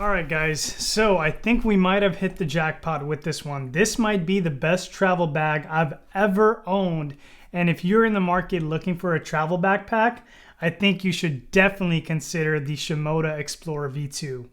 All right, guys, so I think we might have hit the jackpot with this one. This might be the best travel bag I've ever owned. And if you're in the market looking for a travel backpack, I think you should definitely consider the Shimoda Explorer V2.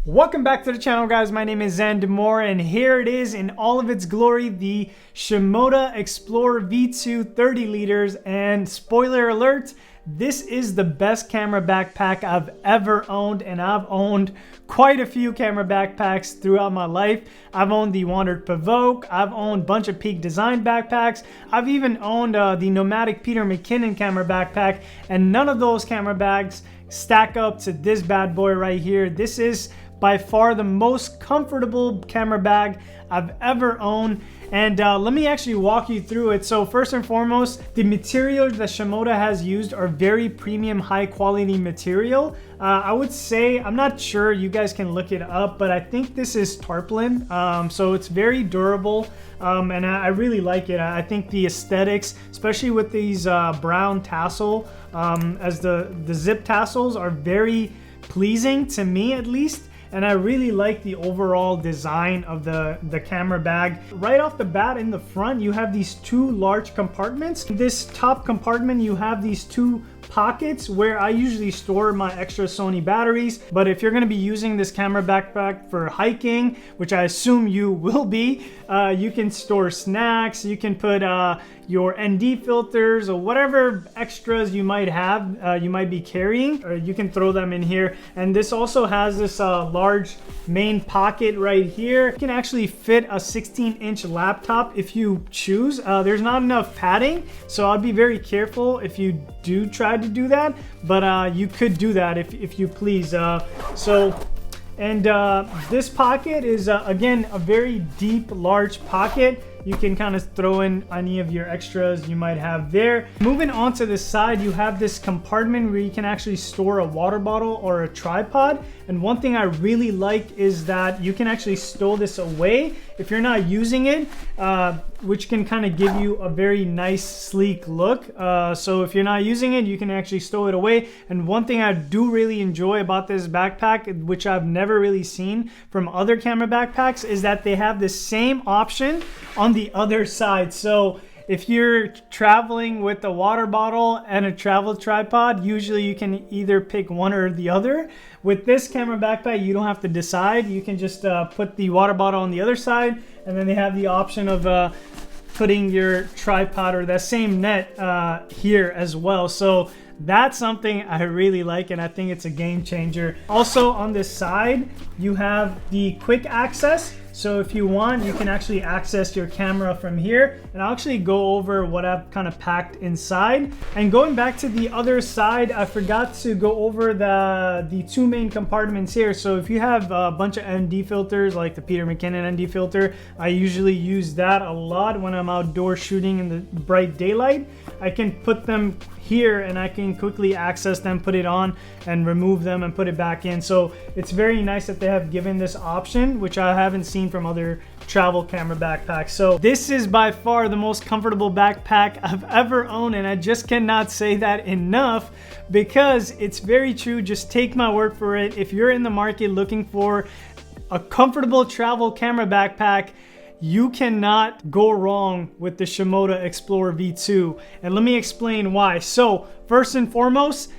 Welcome back to the channel, guys. My name is Zandamore, and here it is in all of its glory, the Shimoda Explorer V2 30 liters. And spoiler alert, this is the best camera backpack I've ever owned, and I've owned quite a few camera backpacks throughout my life. I've owned the Wandered Provoke, I've owned a bunch of Peak Design backpacks, I've even owned the Nomadic Peter McKinnon camera backpack, and none of those camera bags stack up to this bad boy right here. This is by far the most comfortable camera bag I've ever owned, and let me actually walk you through it. So first and foremost, the materials that Shimoda has used are very premium, high quality material. I would say, I'm not sure, you guys can look it up, but I think this is tarpaulin, so it's very durable, and I really like it. I think the aesthetics, especially with these brown tassel, as the zip tassels, are very pleasing to me at least. And I really like the overall design of the camera bag. Right off the bat, in the front, you have these two large compartments. In this top compartment, you have these two pockets where I usually store my extra Sony batteries. But if you're going to be using this camera backpack for hiking, which I assume you will be, you can store snacks, you can put your ND filters or whatever extras you might have, you might be carrying, or you can throw them in here. And this also has this large main pocket right here. You can actually fit a 16-inch laptop if you choose. There's not enough padding, so I'll be very careful if you do try to do that, but you could do that if you please. This pocket is again a very deep, large pocket. You can kind of throw in any of your extras you might have there. Moving on to the side, you have this compartment where you can actually store a water bottle or a tripod. And one thing I really like is that you can actually stow this away if you're not using it, which can kind of give you a very nice, sleek look. So if you're not using it, you can actually stow it away. And one thing I do really enjoy about this backpack, which I've never really seen from other camera backpacks, is that they have the same option on the other side. So if you're traveling with a water bottle and a travel tripod, usually you can either pick one or the other. With this camera backpack, you don't have to decide. You can just put the water bottle on the other side, and then they have the option of putting your tripod or that same net here as well. So that's something I really like, and I think it's a game changer. Also on this side, you have the quick access. So if you want, you can actually access your camera from here, and I'll actually go over what I've kind of packed inside. And going back to the other side, I forgot to go over the two main compartments here. So if you have a bunch of ND filters, like the Peter McKinnon ND filter, I usually use that a lot when I'm outdoor shooting in the bright daylight. I can put them here and I can quickly access them, put it on and remove them and put it back in. So it's very nice that they have given this option, which I haven't seen from other travel camera backpacks. So this is by far the most comfortable backpack I've ever owned, and I just cannot say that enough because it's very true. Just take my word for it. If you're in the market looking for a comfortable travel camera backpack. You cannot go wrong with the Shimoda Explorer V2. And let me explain why. So first and foremost,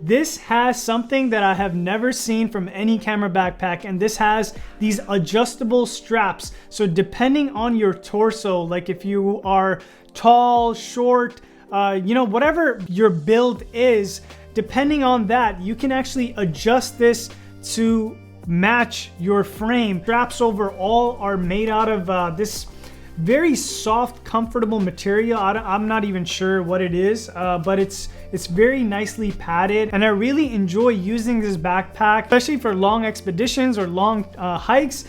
this has something that I have never seen from any camera backpack, and this has these adjustable straps. So depending on your torso, like if you are tall, short, you know, whatever your build is, depending on that, you can actually adjust this to match your frame. Straps overall are made out of this very soft, comfortable material. I'm not even sure what it is, but it's very nicely padded, and I really enjoy using this backpack, especially for long expeditions or long hikes.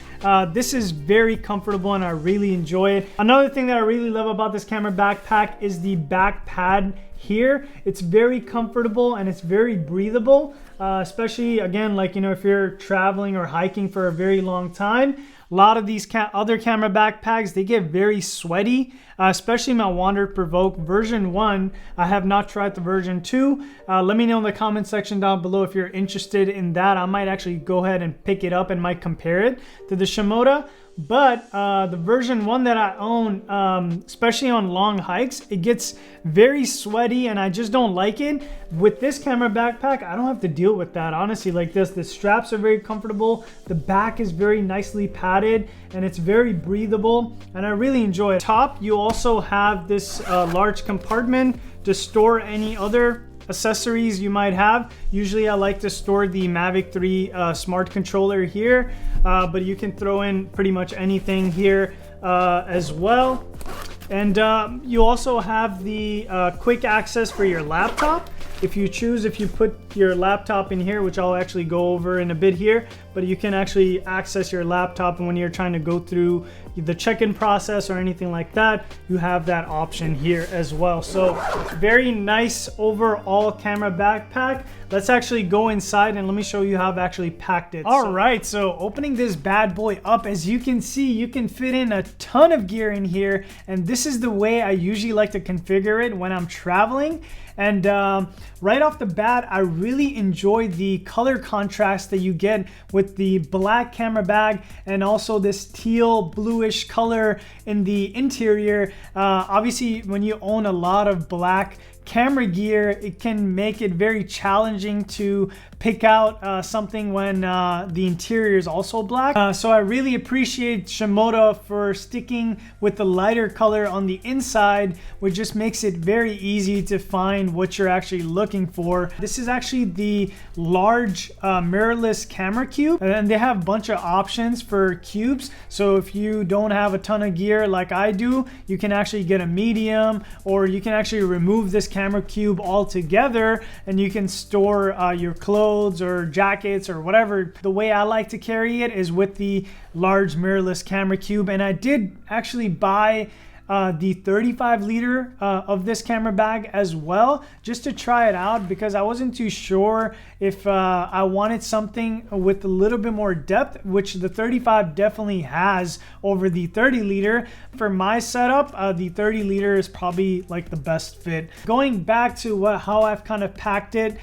This is very comfortable and I really enjoy it. Another thing that I really love about this camera backpack is the back pad here. It's very comfortable and it's very breathable, especially again, like, you know, if you're traveling or hiking for a very long time. A lot of these other camera backpacks, they get very sweaty, especially my Wander Provoke version 1. I have not tried the version 2. Let me know in the comment section down below if you're interested in that. I might actually go ahead and pick it up and might compare it to the Shimoda. But the version 1 that I own, especially on long hikes, it gets very sweaty and I just don't like it. With this camera backpack, I don't have to deal with that, honestly. Like this, the straps are very comfortable, the back is very nicely padded, and it's very breathable, and I really enjoy it. Top, you also have this large compartment to store any other accessories you might have. Usually I like to store the Mavic 3 smart controller here, but you can throw in pretty much anything here as well. And you also have the quick access for your laptop. If you choose, if you put your laptop in here, which I'll actually go over in a bit here, but you can actually access your laptop, and when you're trying to go through the check-in process or anything like that, you have that option here as well. So very nice overall camera backpack. Let's actually go inside and let me show you how I've actually packed it. All right, so opening this bad boy up, as you can see, you can fit in a ton of gear in here, and this is the way I usually like to configure it when I'm traveling. And right off the bat, I really enjoy the color contrast that you get with the black camera bag and also this teal bluish color in the interior. Obviously, when you own a lot of black camera gear, it can make it very challenging to pick out something when the interior is also black. So I really appreciate Shimoda for sticking with the lighter color on the inside, which just makes it very easy to find what you're actually looking for. This is actually the large mirrorless camera cube, and they have a bunch of options for cubes. So if you don't have a ton of gear like I do, you can actually get a medium, or you can actually remove this camera cube altogether and you can store your clothes or jackets or whatever. The way I like to carry it is with the large mirrorless camera cube, and I did actually buy the 35 liter of this camera bag as well, just to try it out, because I wasn't too sure if I wanted something with a little bit more depth, which the 35 definitely has over the 30 liter. For my setup, the 30 liter is probably like the best fit. Going back to how I've kind of packed it,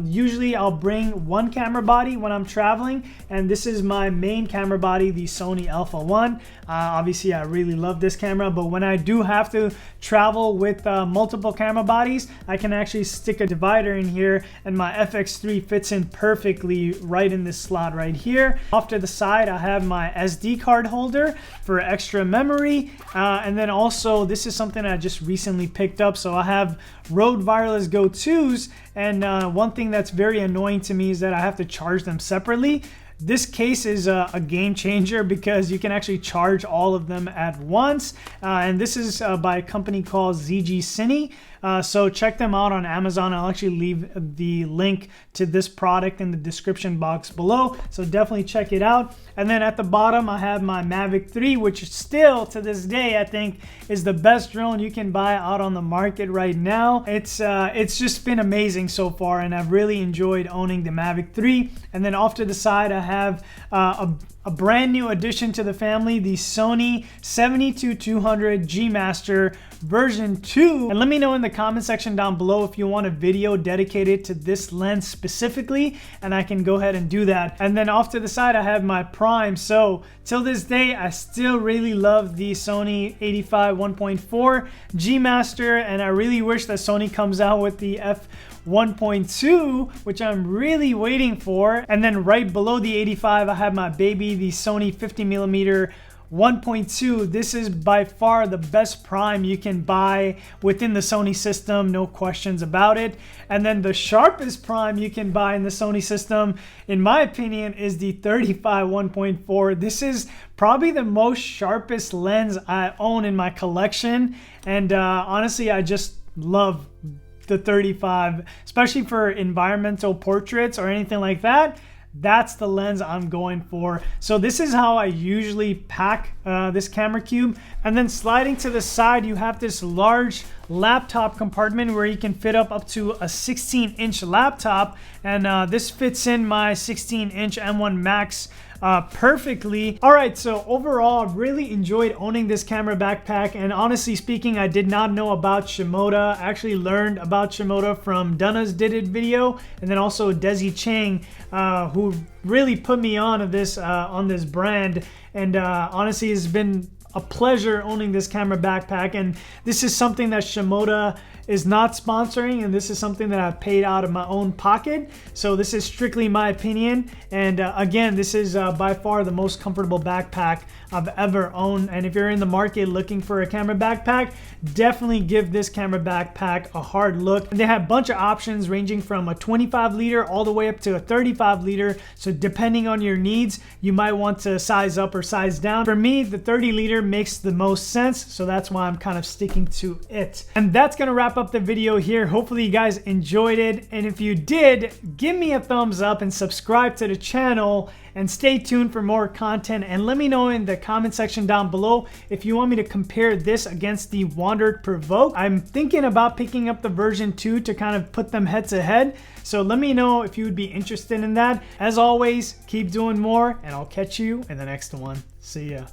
usually I'll bring one camera body when I'm traveling, and this is my main camera body, the Sony Alpha 1. Obviously I really love this camera, but when I do have to travel with multiple camera bodies, I can actually stick a divider in here, and my FX3 fits in perfectly right in this slot right here. Off to the side, I have my SD card holder for extra memory, and then also this is something I just recently picked up. So I have Rode Wireless Go 2s, and one thing that's very annoying to me is that I have to charge them separately. This case is a game changer because you can actually charge all of them at once, and this is by a company called ZG Cine. So check them out on Amazon. I'll actually leave the link to this product in the description box below, so definitely check it out. And then at the bottom I have my Mavic 3, which still to this day I think is the best drone you can buy out on the market right now. It's just been amazing so far, and I've really enjoyed owning the Mavic 3. And then off to the side I have a brand new addition to the family, the Sony 72-200 G Master version 2. And let me know in the the comment section down below if you want a video dedicated to this lens specifically, and I can go ahead and do that. And then off to the side, I have my prime. So till this day, I still really love the Sony 85 1.4 G Master, and I really wish that Sony comes out with the f1.2, which I'm really waiting for. And then right below the 85, I have my baby, the Sony 50mm 1.2. This is by far the best prime you can buy within the Sony system, no questions about it. And then the sharpest prime you can buy in the Sony system, in my opinion, is the 35 1.4. This is probably the most sharpest lens I own in my collection, and honestly, I just love the 35, especially for environmental portraits or anything like that. That's the lens I'm going for. So this is how I usually pack this camera cube. And then sliding to the side, you have this large laptop compartment where you can fit up to a 16-inch laptop. And this fits in my 16-inch M1 Max perfectly. All right, so overall, I really enjoyed owning this camera backpack, and honestly speaking, I did not know about Shimoda. I actually learned about Shimoda from Donna's Did It video, and then also Desi Chang, who really put me on this brand. And honestly, it's been a pleasure owning this camera backpack, and this is something that Shimoda is not sponsoring, and this is something that I paid out of my own pocket. So this is strictly my opinion, and again, this is by far the most comfortable backpack I've ever owned. And if you're in the market looking for a camera backpack, definitely give this camera backpack a hard look. And they have a bunch of options ranging from a 25 liter all the way up to a 35 liter. So depending on your needs, you might want to size up or size down. For me, the 30 liter makes the most sense, so that's why I'm kind of sticking to it. And that's gonna wrap up the video here. Hopefully you guys enjoyed it, and if you did, give me a thumbs up and subscribe to the channel, and stay tuned for more content. And let me know in the comment section down below if you want me to compare this against the Wandered Provoke. I'm thinking about picking up the version 2 to kind of put them head to head, so let me know if you would be interested in that. As always, keep doing more, and I'll catch you in the next one. See ya.